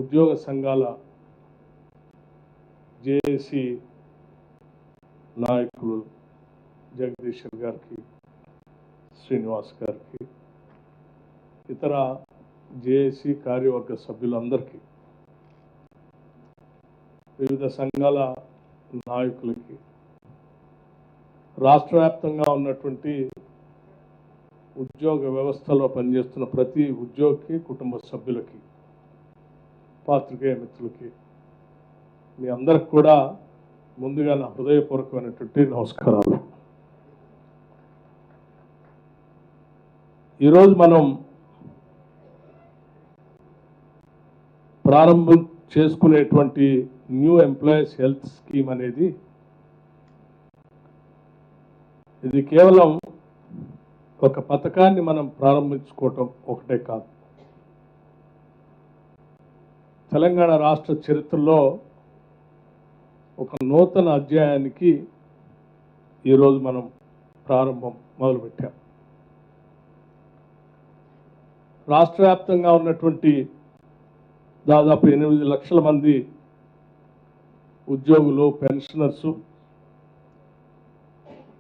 ఉద్యోగ సంఘాల జేఏసీ నాయకులు జగదీశ్వర్ గారికి, శ్రీనివాస్ గారికి, ఇతర జేఏసీ కార్యవర్గ సభ్యులందరికీ, వివిధ సంఘాల నాయకులకి, రాష్ట్ర వ్యాప్తంగా ఉన్నటువంటి ఉద్యోగ వ్యవస్థలో పనిచేస్తున్న ప్రతి ఉద్యోగికి, కుటుంబ సభ్యులకి, పాత్రికేయ మిత్రులకి, మీ అందరికి కూడా ముందుగా నా హృదయపూర్వకమైనటువంటి నమస్కారాలు. ఈరోజు మనం ప్రారంభం చేసుకునేటువంటి న్యూ ఎంప్లాయీస్ హెల్త్ స్కీమ్ అనేది ఇది కేవలం ఒక పథకాన్ని మనం ప్రారంభించుకోవటం ఒకటే కాదు. తెలంగాణ రాష్ట్ర చరిత్రలో ఒక నూతన అధ్యాయానికి ఈరోజు మనం ప్రారంభం మొదలుపెట్టాం. రాష్ట్ర వ్యాప్తంగా ఉన్నటువంటి దాదాపు 8 లక్షల మంది ఉద్యోగులు, పెన్షనర్సు,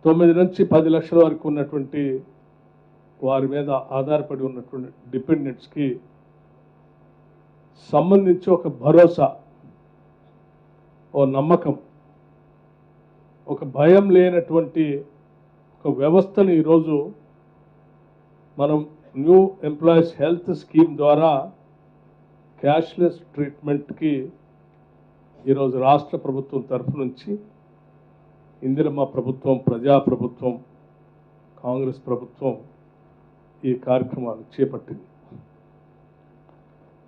9 నుంచి 10 లక్షల వరకు ఉన్నటువంటి వారి మీద ఆధారపడి ఉన్నటువంటి డిపెండెంట్స్కి సంబంధించి ఒక భరోసా, ఓ నమ్మకం, ఒక భయం లేనటువంటి ఒక వ్యవస్థను ఈరోజు మనం న్యూ ఎంప్లాయీస్ హెల్త్ స్కీమ్ ద్వారా క్యాష్లెస్ ట్రీట్మెంట్కి ఈరోజు రాష్ట్ర ప్రభుత్వం తరఫు నుంచి ఇందిరమ్మ ప్రభుత్వం, ప్రజాప్రభుత్వం, కాంగ్రెస్ ప్రభుత్వం ఈ కార్యక్రమాన్ని చేపట్టింది.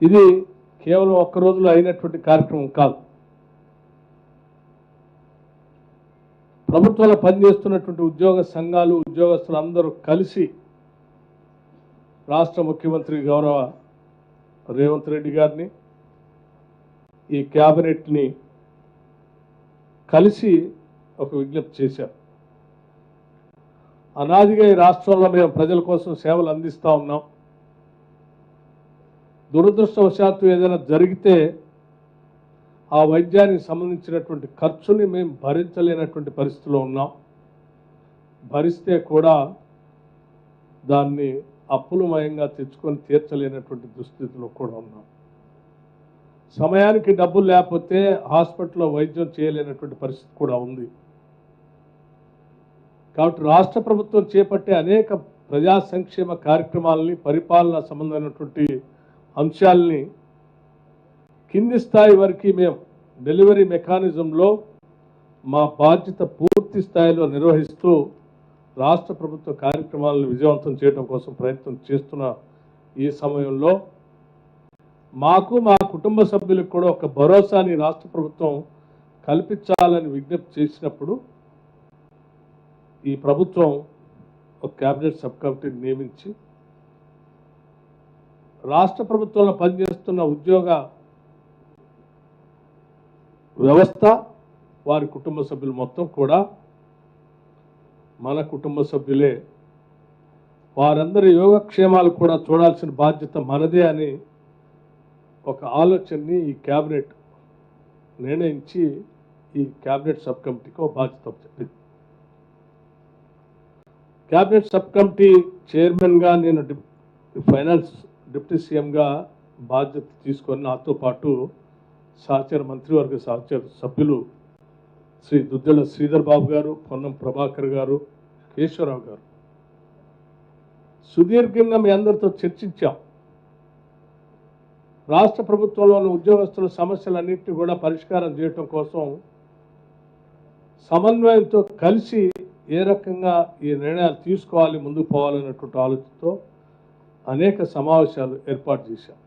ఇది కేవలం ఒక్క రోజులో అయినటువంటి కార్యక్రమం కాదు. ప్రభుత్వంలో పనిచేస్తున్నటువంటి ఉద్యోగ సంఘాలు, ఉద్యోగస్తులు అందరూ కలిసి రాష్ట్ర ముఖ్యమంత్రి గౌరవ రేవంత్ రెడ్డి గారిని, ఈ క్యాబినెట్ని కలిసి ఒక విజ్ఞప్తి చేశారు. అనాదిగా ఈ రాష్ట్రంలో మేము ప్రజల కోసం సేవలు అందిస్తూ ఉన్నాం. దురదృష్టవశాత్తు ఏదైనా జరిగితే ఆ వైద్యానికి సంబంధించినటువంటి ఖర్చుని మేము భరించలేనటువంటి పరిస్థితిలో ఉన్నాం. భరిస్తే కూడా దాన్ని అప్పులమయంగా తెచ్చుకొని తీర్చలేనటువంటి దుస్థితిలో కూడా ఉన్నాం. సమయానికి డబ్బులు లేకపోతే హాస్పిటల్లో వైద్యం చేయలేనటువంటి పరిస్థితి కూడా ఉంది. కాబట్టి రాష్ట్ర ప్రభుత్వం చేపట్టే అనేక ప్రజా సంక్షేమ కార్యక్రమాలని, పరిపాలన సంబంధమైనటువంటి అంశాలని కింది స్థాయి వరకు మేము డెలివరీ మెకానిజంలో మా బాధ్యత పూర్తి స్థాయిలో నిర్వహిస్తూ రాష్ట్ర ప్రభుత్వ కార్యక్రమాలను విజయవంతం చేయడం కోసం ప్రయత్నం చేస్తున్న ఈ సమయంలో మాకు, మా కుటుంబ సభ్యులకు కూడా ఒక భరోసాని రాష్ట్ర ప్రభుత్వం కల్పించాలని విజ్ఞప్తి చేసినప్పుడు ఈ ప్రభుత్వం ఒక క్యాబినెట్ సబ్ కమిటీని నియమించి రాష్ట్ర ప్రభుత్వంలో పనిచేస్తున్న ఉద్యోగ వ్యవస్థ, వారి కుటుంబ సభ్యులు మొత్తం కూడా మన కుటుంబ సభ్యులే, వారందరి యోగక్షేమాలు కూడా చూడాల్సిన బాధ్యత మనదే అని ఒక ఆలోచనని ఈ క్యాబినెట్ నిర్ణయించి ఈ క్యాబినెట్ సబ్ కమిటీకి ఒక బాధ్యత చెప్పింది. క్యాబినెట్ సబ్ కమిటీ చైర్మన్గా నేను ఫైనాన్స్ డిప్యూటీ సీఎంగా బాధ్యత తీసుకొని నాతో పాటు సహచర మంత్రివర్గ సహచర సభ్యులు శ్రీ దుద్దెల శ్రీధర్ బాబు గారు, పొన్నం ప్రభాకర్ గారు, కేశవరావు గారు సుదీర్ఘంగా మీ అందరితో చర్చించాం. రాష్ట్ర ప్రభుత్వంలోని ఉద్యోగస్తుల సమస్యలన్నింటినీ కూడా పరిష్కారం చేయటం కోసం సమన్వయంతో కలిసి ఏ రకంగా ఈ నిర్ణయాలు తీసుకోవాలి, ముందుకు పోవాలన్నటువంటి ఆలోచనతో అనేక సమావేశాలు ఏర్పాటు చేశాం.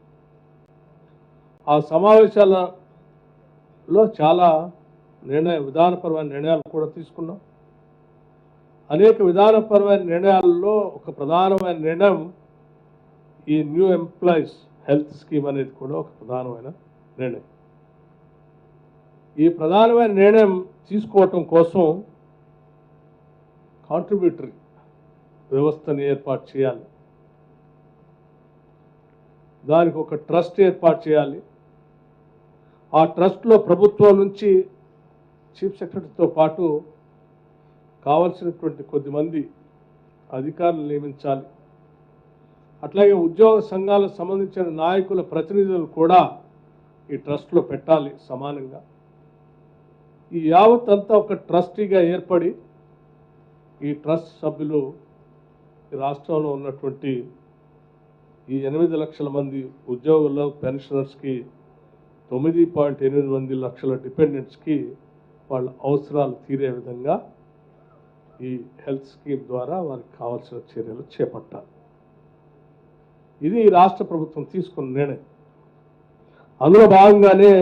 ఆ సమావేశాలలో చాలా విధానపరమైన నిర్ణయాలు కూడా తీసుకున్నాం. అనేక విధానపరమైన నిర్ణయాలలో ఒక ప్రధానమైన నిర్ణయం ఈ న్యూ ఎంప్లాయీస్ హెల్త్ స్కీమ్ అనేది కూడా ఒక ప్రధానమైన నిర్ణయం. ఈ ప్రధానమైన నిర్ణయం తీసుకోవటం కోసం కాంట్రిబ్యూటరీ వ్యవస్థని ఏర్పాటు చేయాలి, దానికి ఒక ట్రస్ట్ ఏర్పాటు చేయాలి, ఆ ట్రస్ట్లో ప్రభుత్వం నుంచి చీఫ్ సెక్రటరీతో పాటు కావాల్సినటువంటి కొద్దిమంది అధికారులు నియమించాలి. అట్లాగే ఉద్యోగ సంఘాలకు సంబంధించిన నాయకుల ప్రతినిధులు కూడా ఈ ట్రస్ట్లో పెట్టాలి సమానంగా. ఈ యావత్ అంతా ఒక ట్రస్టీగా ఏర్పడి ఈ ట్రస్ట్ సభ్యులు ఈ రాష్ట్రంలో ఉన్నటువంటి ఈ 8 లక్షల మంది ఉద్యోగుల్లో పెన్షనర్స్కి 9.8 లక్షల డిపెండెంట్స్కి వాళ్ళ అవసరాలు తీరే విధంగా ఈ హెల్త్ స్కీమ్ ద్వారా వారికి కావాల్సిన చర్యలు చేపట్టాలి. ఇది రాష్ట్ర ప్రభుత్వం తీసుకున్న నిర్ణయం. అందులో భాగంగానే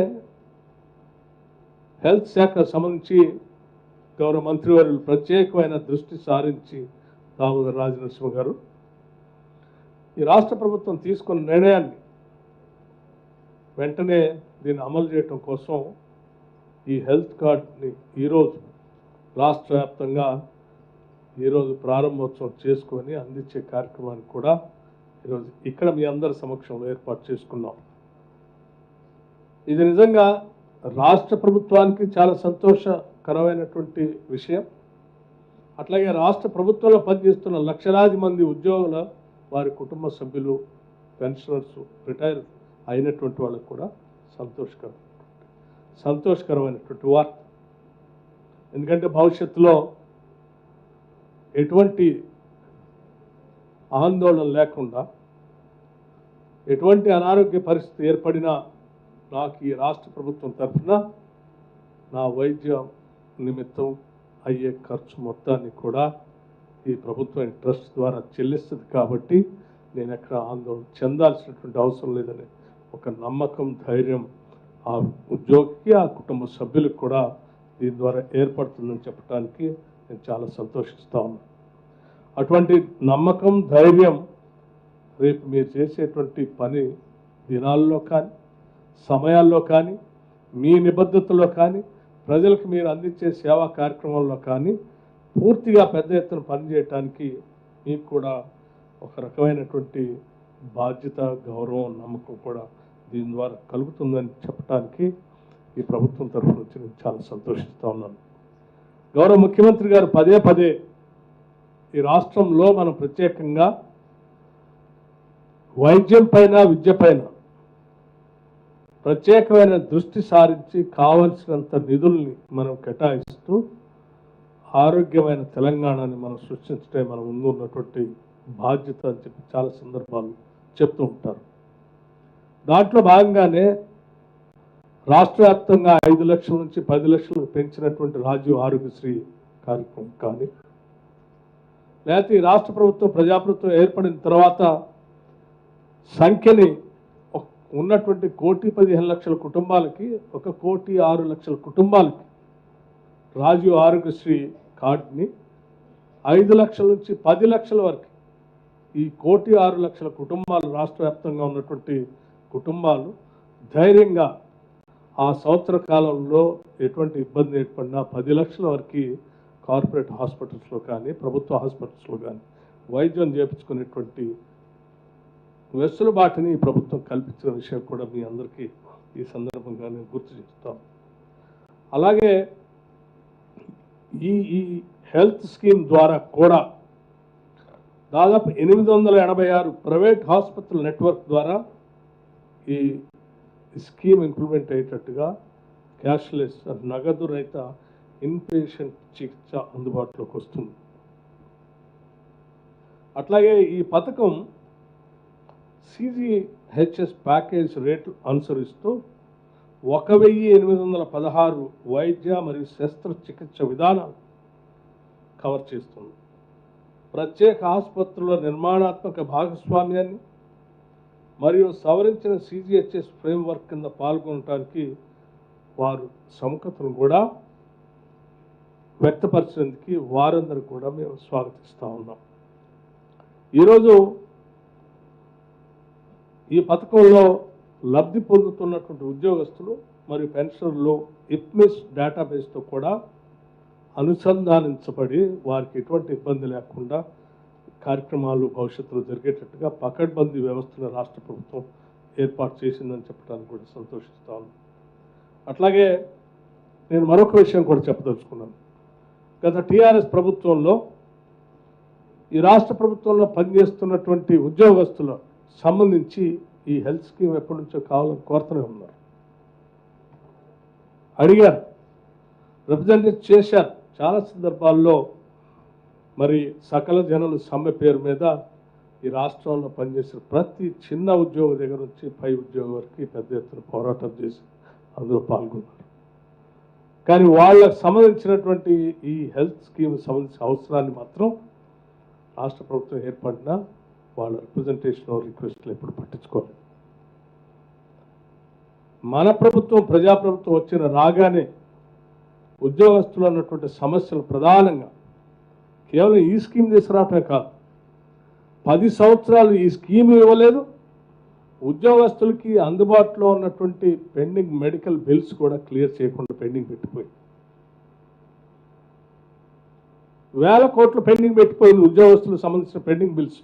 హెల్త్ శాఖకు సంబంధించి గౌరవ మంత్రివర్యులు ప్రత్యేకమైన దృష్టి సారించి దామోదర్ రాజనరసింహ గారు ఈ రాష్ట్ర ప్రభుత్వం తీసుకున్న నిర్ణయాన్ని వెంటనే దీన్ని అమలు చేయటం కోసం ఈ హెల్త్ కార్డ్ని ఈరోజు రాష్ట్ర వ్యాప్తంగా ఈరోజు ప్రారంభోత్సవం చేసుకొని అందించే కార్యక్రమాన్ని కూడా ఈరోజు ఇక్కడ మీ అందరి సమక్షంలో ఏర్పాటు చేసుకున్నాం. ఇది నిజంగా రాష్ట్ర ప్రభుత్వానికి చాలా సంతోషకరమైనటువంటి విషయం. అట్లాగే రాష్ట్ర ప్రభుత్వంలో పనిచేస్తున్న లక్షలాది మంది ఉద్యోగుల వారి కుటుంబ సభ్యులు పెన్షనర్స్ రిటైర్ అయినటువంటి వాళ్ళకు కూడా సంతోషకరమైనటువంటి వార్త. ఎందుకంటే భవిష్యత్తులో ఎటువంటి ఆందోళన లేకుండా ఎటువంటి అనారోగ్య పరిస్థితి ఏర్పడినా నాకు ఈ రాష్ట్ర ప్రభుత్వం తరఫున నా వైద్య నిమిత్తం అయ్యే ఖర్చు మొత్తాన్ని కూడా ఈ ప్రభుత్వం ట్రస్ట్ ద్వారా చెల్లిస్తుంది. కాబట్టి నేను ఎక్కడ ఆందోళన చెందాల్సినటువంటి అవసరం లేదని ఒక నమ్మకం, ధైర్యం ఆ ఉద్యోగికి, ఆ కుటుంబ సభ్యులకు కూడా దీని ద్వారా ఏర్పడుతుందని చెప్పడానికి నేను చాలా సంతోషిస్తా ఉన్నాను. అటువంటి నమ్మకం, ధైర్యం రేపు మీరు చేసేటువంటి పని దినాల్లో కానీ, సమయాల్లో కానీ, మీ నిబద్ధతలో కానీ, ప్రజలకు మీరు అందించే సేవా కార్యక్రమాల్లో కానీ పూర్తిగా పెద్ద ఎత్తున పనిచేయటానికి మీకు కూడా ఒక రకమైనటువంటి బాధ్యత, గౌరవం, నమ్మకం కూడా దీని ద్వారా కలుగుతుందని చెప్పడానికి ఈ ప్రభుత్వం తరఫు నుంచి నేను చాలా సంతోషిస్తూ ఉన్నాను. గౌరవ ముఖ్యమంత్రి గారు పదే పదే ఈ రాష్ట్రంలో మనం ప్రత్యేకంగా వైద్యం పైన, విద్య పైన ప్రత్యేకమైన దృష్టి సారించి కావలసినంత నిధుల్ని మనం కేటాయిస్తూ ఆరోగ్యమైన తెలంగాణని మనం సృష్టించడమే మన ముందు ఉన్నటువంటి బాధ్యత అని చెప్పి చాలా సందర్భాలు చెప్తూ ఉంటారు. దాంట్లో భాగంగానే రాష్ట్ర వ్యాప్తంగా 5 లక్షల నుంచి 10 లక్షలకు పెంచినటువంటి రాజీవ్ ఆరోగ్యశ్రీ కార్యక్రమం కానీ, లేకపోతే ఈ రాష్ట్ర ప్రభుత్వం ప్రజాప్రభుత్వం ఏర్పడిన తర్వాత సంఖ్యని ఉన్నటువంటి 1,15,00,000 కుటుంబాలకి 1,06,00,000 కుటుంబాలకి రాజీవ్ ఆరోగ్యశ్రీ కార్డుని 5 లక్షల నుంచి 10 లక్షల వరకు ఈ 1,06,00,000 కుటుంబాలు, రాష్ట్ర వ్యాప్తంగా ఉన్నటువంటి కుటుంబాలు ధైర్యంగా ఆ సంవత్సర కాలంలో ఎటువంటి ఇబ్బంది ఏర్పడినా 10 లక్షల వరకు కార్పొరేట్ హాస్పిటల్స్లో కానీ, ప్రభుత్వ హాస్పిటల్స్లో కానీ వైద్యం చేయించుకునేటువంటి వెసులుబాటుని ఈ ప్రభుత్వం కల్పించిన విషయం కూడా మీ అందరికీ ఈ సందర్భంగా నేను గుర్తు చేస్తాను. అలాగే ఈ హెల్త్ స్కీమ్ ద్వారా కూడా దాదాపు 886 ప్రైవేట్ హాస్పిటల్ నెట్వర్క్ ద్వారా ఈ స్కీమ్ ఇంప్లిమెంట్ అయ్యేటట్టుగా క్యాష్లెస్, నగదు రహిత ఇన్పేషెంట్ చికిత్స అందుబాటులోకి వస్తుంది. అట్లాగే ఈ పథకం CGHS ప్యాకేజ్ రేట్లు అనుసరిస్తూ 1,816 వైద్య మరియు శస్త్రచికిత్స విధానాలు కవర్ చేస్తుంది. ప్రత్యేక ఆసుపత్రుల నిర్మాణాత్మక భాగస్వామ్యాన్ని మరియు సవరించిన CGHS ఫ్రేమ్వర్క్ కింద పాల్గొనడానికి వారు సముఖతను కూడా వ్యక్తపరిచేందుకు వారందరూ కూడా మేము స్వాగతిస్తూ ఉన్నాం. ఈరోజు ఈ పథకంలో లబ్ధి పొందుతున్నటువంటి ఉద్యోగస్తులు మరియు పెన్షనర్లు ఇప్మిస్ డేటాబేస్తో కూడా అనుసంధానించబడి వారికి ఎటువంటి ఇబ్బంది లేకుండా కార్యక్రమాలు భవిష్యత్తులో జరిగేటట్టుగా పకడ్బందీ వ్యవస్థను రాష్ట్ర ప్రభుత్వం ఏర్పాటు చేసిందని చెప్పడానికి కూడా సంతోషిస్తాను. అట్లాగే నేను మరొక విషయం కూడా చెప్పదలుచుకున్నాను. గత టీఆర్ఎస్ ప్రభుత్వంలో ఈ రాష్ట్ర ప్రభుత్వంలో పనిచేస్తున్నటువంటి ఉద్యోగస్తుల సంబంధించి ఈ హెల్త్ స్కీమ్ ఎప్పటి నుంచో కావాలని కోరుతూనే ఉన్నారు. అడిగారు, రిప్రజెంటేట్ చేశారు. చాలా సందర్భాల్లో మరి సకల జనులు సమ్మె పేరు మీద ఈ రాష్ట్రంలో పనిచేసిన ప్రతి చిన్న ఉద్యోగ దగ్గర నుంచి పై ఉద్యోగం వరకు పెద్ద ఎత్తున పోరాటం చేసి అందులో పాల్గొన్నారు. కానీ వాళ్ళకు సంబంధించినటువంటి ఈ హెల్త్ స్కీమ్ సంబంధించిన అవసరాన్ని మాత్రం రాష్ట్ర ప్రభుత్వం ఏర్పడినా వాళ్ళ రిప్రజెంటేషన్ రిక్వెస్ట్లు ఎప్పుడు పట్టించుకోలేదు. మన ప్రభుత్వం ప్రజాప్రభుత్వం వచ్చిన రాగానే ఉద్యోగస్తులు అన్నటువంటి సమస్యలు ప్రధానంగా కేవలం ఈ స్కీమ్ తీసుకురావటమే కాదు, 10 సంవత్సరాలు ఈ స్కీమ్ ఇవ్వలేదు. ఉద్యోగస్తులకి అందుబాటులో ఉన్నటువంటి పెండింగ్ మెడికల్ బిల్స్ కూడా క్లియర్ చేయకుండా పెండింగ్ పెట్టిపోయింది. 1000 కోట్లు పెండింగ్ పెట్టిపోయింది ఉద్యోగస్తులకు సంబంధించిన పెండింగ్ బిల్స్.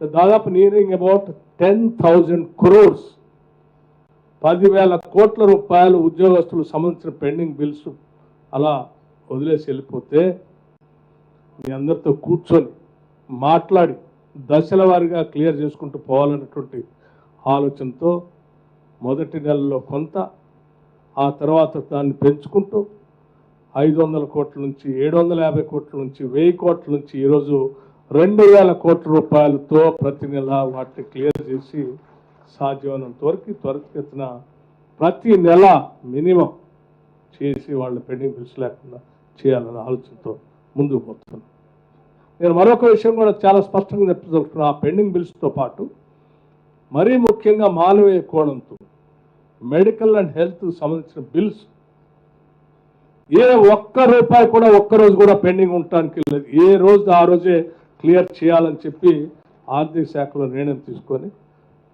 దాదాపు నియరింగ్ అబౌట్ 10,000 crores 10,000 కోట్ల రూపాయలు ఉద్యోగస్తులకు సంబంధించిన పెండింగ్ బిల్స్ అలా వదిలేసి వెళ్ళిపోతే మీ అందరితో కూర్చొని మాట్లాడి దశల వారీగా క్లియర్ చేసుకుంటూ పోవాలన్నటువంటి ఆలోచనతో మొదటి నెలలో కొంత, ఆ తర్వాత దాన్ని పెంచుకుంటూ 500 కోట్ల నుంచి 750 కోట్ల నుంచి 1000 కోట్ల నుంచి ఈరోజు 2,000 కోట్ల రూపాయలతో ప్రతి నెల వాటిని క్లియర్ చేసి సాధ్యమైనంత వరకు త్వరితగతిన ప్రతి నెల మినిమం చేసి వాళ్ళ పెండింగ్ బిల్స్ లేకుండా చేయాలనే ఆలోచనతో ముందుకు పోతున్నాను. నేను మరొక విషయం కూడా చాలా స్పష్టంగా చెప్తున్నాను. ఆ పెండింగ్ బిల్స్తో పాటు మరీ ముఖ్యంగా మానవీయ కోణంతో మెడికల్ అండ్ హెల్త్ సంబంధించిన బిల్స్ ఏ ఒక్క రూపాయి కూడా ఒక్కరోజు కూడా పెండింగ్ ఉండటానికి లేదు. ఏ రోజు ఆ రోజే క్లియర్ చేయాలని చెప్పి ఆర్థిక శాఖలో నిర్ణయం తీసుకొని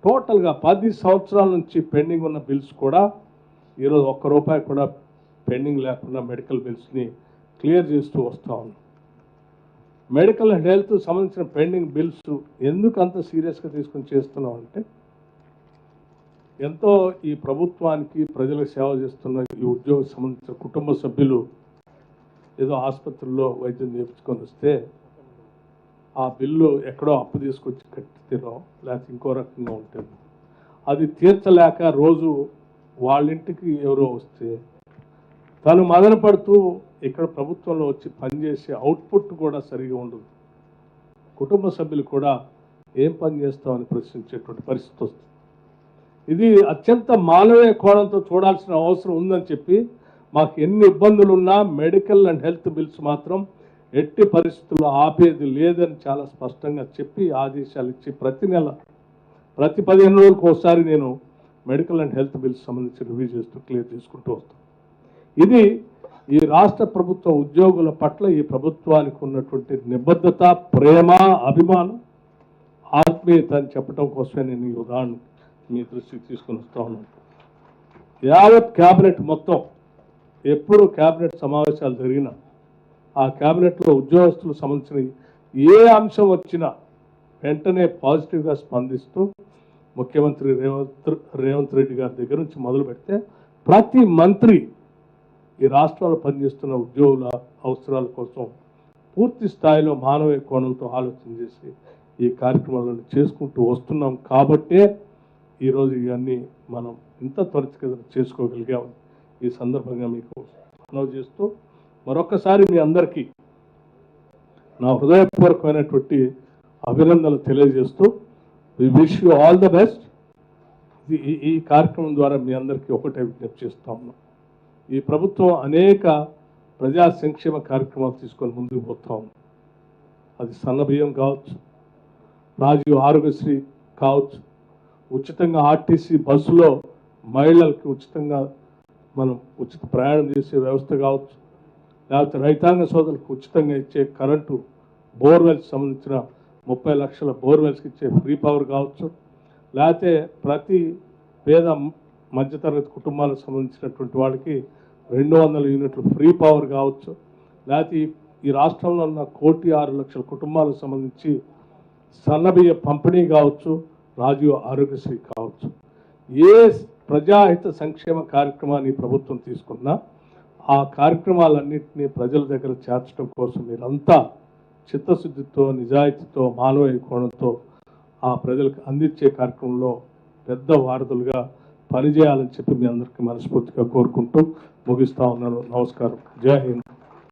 టోటల్గా 10 సంవత్సరాల నుంచి పెండింగ్ ఉన్న బిల్స్ కూడా ఈరోజు ఒక్క రూపాయి కూడా పెండింగ్ లేకుండా మెడికల్ బిల్స్ని క్లియర్ చేస్తూ వస్తూ ఉన్నాం. మెడికల్ అండ్ హెల్త్ సంబంధించిన పెండింగ్ బిల్స్ ఎందుకు అంత సీరియస్గా తీసుకొని చేస్తున్నాం అంటే, ఎంతో ఈ ప్రభుత్వానికి ప్రజలకు సేవ చేస్తున్న ఈ ఉద్యోగ సంబంధించిన కుటుంబ సభ్యులు ఏదో ఆసుపత్రుల్లో వైద్యం చేయించుకొని వస్తే ఆ బిల్లు ఎక్కడో అప్పు తీసుకొచ్చి కట్టితేనో లేకపోతే ఇంకో రకంగా ఉంటుంది, అది తీర్చలేక రోజు వాళ్ళింటికి ఎవరో వస్తే తను మదన పడుతూ ఇక్కడ ప్రభుత్వంలో వచ్చి పనిచేసే అవుట్పుట్ కూడా సరిగా ఉండదు. కుటుంబ సభ్యులు కూడా ఏం పని చేస్తామని ప్రశ్నించేటువంటి పరిస్థితి వస్తుంది. ఇది అత్యంత మానవీయ కోణంతో చూడాల్సిన అవసరం ఉందని చెప్పి మాకు ఎన్ని ఇబ్బందులు ఉన్నా మెడికల్ అండ్ హెల్త్ బిల్స్ మాత్రం ఎట్టి పరిస్థితుల్లో ఆపేది లేదని చాలా స్పష్టంగా చెప్పి ఆదేశాలు ఇచ్చి ప్రతి నెల ప్రతి 15 రోజులకు ఒకసారి నేను మెడికల్ అండ్ హెల్త్ బిల్స్ సంబంధించి రివ్యూ చేస్తూ క్లియర్ చేసుకుంటూ వస్తాను. ఇది ఈ రాష్ట్ర ప్రభుత్వ ఉద్యోగుల పట్ల ఈ ప్రభుత్వానికి ఉన్నటువంటి నిబద్ధత, ప్రేమ, అభిమానం, ఆత్మీయత అని చెప్పడం కోసమే నేను ఈ ఉదాహరణ మీ దృష్టికి తీసుకుని వస్తూ ఉన్నాను. యావత్ క్యాబినెట్ మొత్తం ఎప్పుడు క్యాబినెట్ సమావేశాలు జరిగినా ఆ క్యాబినెట్లో ఉద్యోగస్తులకు సంబంధించిన ఏ అంశం వచ్చినా వెంటనే పాజిటివ్గా స్పందిస్తూ ముఖ్యమంత్రి రేవంత్ రెడ్డి గారి దగ్గర నుంచి మొదలు పెడితే ప్రతి మంత్రి ఈ రాష్ట్రంలో పనిచేస్తున్న ఉద్యోగుల అవసరాల కోసం పూర్తి స్థాయిలో మానవీయ కోణంతో ఆలోచన చేసి ఈ కార్యక్రమాలను చేసుకుంటూ వస్తున్నాం. కాబట్టే ఈరోజు ఇవన్నీ మనం ఇంత త్వరితగతిన చేసుకోగలిగామని ఈ సందర్భంగా మీకు మనవి చేస్తూ మరొకసారి మీ అందరికీ నా హృదయపూర్వకమైనటువంటి అభినందనలు తెలియజేస్తూ we wish you all the best. ఈ కార్యక్రమం ద్వారా మీ అందరికీ ఒకటే విజ్ఞప్తి చేస్తా ఉన్నాం. ఈ ప్రభుత్వం అనేక ప్రజా సంక్షేమ కార్యక్రమాలు తీసుకొని ముందుకు పోతా ఉంది. అది సన్నబియ్యం కావచ్చు, రాజీవ్ ఆరోగ్యశ్రీ కావచ్చు, ఉచితంగా ఆర్టీసీ బస్సులో మహిళలకి ఉచితంగా మనం ఉచిత ప్రయాణం చేసే వ్యవస్థ కావచ్చు, లేకపోతే రైతాంగ సోదరులకు ఉచితంగా ఇచ్చే కరెంటు బోర్వెల్స్ సంబంధించిన 30 లక్షల బోర్వెల్స్కి ఇచ్చే ఫ్రీ పవర్ కావచ్చు, లేకపోతే ప్రతి పేద మధ్యతరగతి కుటుంబాలకు సంబంధించినటువంటి వాళ్ళకి 200 యూనిట్లు ఫ్రీ పవర్ కావచ్చు, లేకపోతే ఈ రాష్ట్రంలో ఉన్న 1,06,00,000 కుటుంబాలకు సంబంధించి సన్నబియ్య పంపిణీ కావచ్చు, రాజీవ్ ఆరోగ్యశ్రీ కావచ్చు. ఏ ప్రజాహిత సంక్షేమ కార్యక్రమాన్ని ప్రభుత్వం తీసుకున్నా ఆ కార్యక్రమాలన్నింటినీ ప్రజల దగ్గర చేర్చడం కోసం మీరంతా చిత్తశుద్ధితో, నిజాయితీతో, మానవీయ కోణంతో ఆ ప్రజలకు అందించే కార్యక్రమంలో పెద్ద వారధులుగా పనిచేయాలని చెప్పి మీ అందరికీ మనస్ఫూర్తిగా కోరుకుంటూ ముగిస్తా ఉన్నాను. నమస్కారం. జై హింద్.